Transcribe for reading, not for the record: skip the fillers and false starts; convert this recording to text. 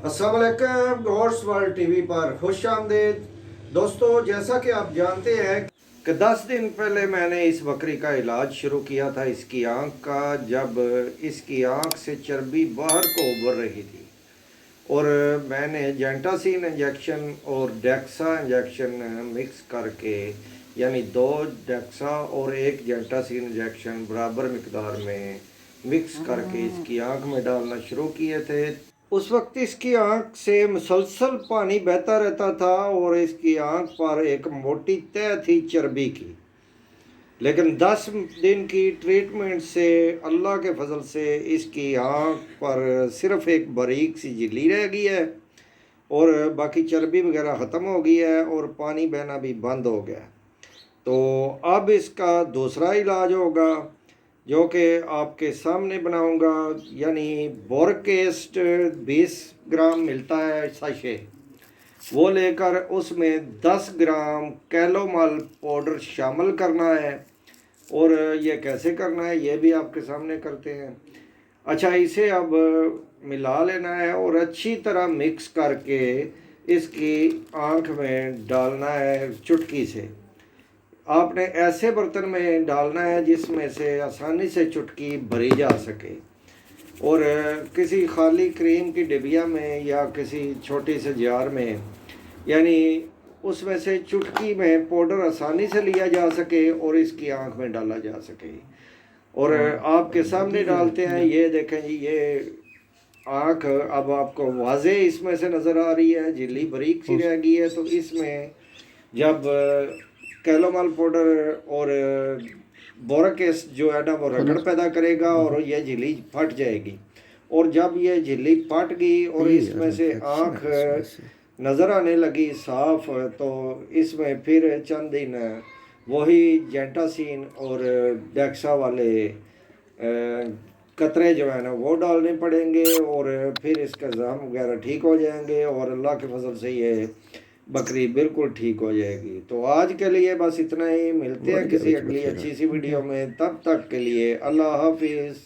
अस्सलाम वालेकुम God's world TV पर खुश आमदीद। दोस्तों, जैसा कि आप जानते हैं कि 10 दिन पहले मैंने इस बकरी का इलाज शुरू किया था इसकी आंख का, जब इसकी आंख से चर्बी बाहर को उभर रही थी। और मैंने जेंटासिन इंजेक्शन और डेक्सा इंजेक्शन मिक्स करके, यानी 2 डेक्सा और 1 जेंटासिन इंजेक्शन बराबर मिकदार में मिक्स करके इसकी आंख में डालना शुरू किए थे। उस वक्त इसकी आंख से मुसलसल पानी बहता रहता था और इसकी आंख पर एक मोटी तह थी चर्बी की। लेकिन 10 दिन की ट्रीटमेंट से अल्लाह के फजल से इसकी आंख पर सिर्फ एक बारीक सी झिल्ली रह गई है और बाकी चर्बी वगैरह ख़त्म हो गई है और पानी बहना भी बंद हो गया। तो अब इसका दूसरा इलाज होगा जो कि आपके सामने बनाऊंगा, यानी बोरकेस्ट 20 ग्राम मिलता है साशे, वो लेकर उसमें 10 ग्राम कैलोमल पाउडर शामिल करना है। और ये कैसे करना है ये भी आपके सामने करते हैं। अच्छा, इसे अब मिला लेना है और अच्छी तरह मिक्स करके इसकी आँख में डालना है चुटकी से। आपने ऐसे बर्तन में डालना है जिसमें से आसानी से चुटकी भरी जा सके, और किसी खाली क्रीम की डिबिया में या किसी छोटी से जार में, यानी उसमें से चुटकी में पाउडर आसानी से लिया जा सके और इसकी आंख में डाला जा सके। और आपके सामने डालते हैं, ये देखें जी, ये आंख अब आपको वाजे इसमें से नज़र आ रही है, झिल्ली बारीक सी रह गई है। तो इसमें जब कैलोमल पाउडर और बोरक एसिड जो है ना वो रगड़ पैदा करेगा और ये झिल्ली फट जाएगी। और जब ये झिल्ली फट गई और इसमें से आँख नज़र आने लगी साफ, तो इसमें फिर चंद दिन वही जेंटासिन और डेक्सा वाले कतरे जो है ना वो डालने पड़ेंगे और फिर इसका जाम वगैरह ठीक हो जाएंगे और अल्लाह के फजल से ये बकरी बिल्कुल ठीक हो जाएगी। तो आज के लिए बस इतना ही, मिलते हैं किसी अगली अच्छी सी वीडियो में। तब तक के लिए अल्लाह हाफिज़।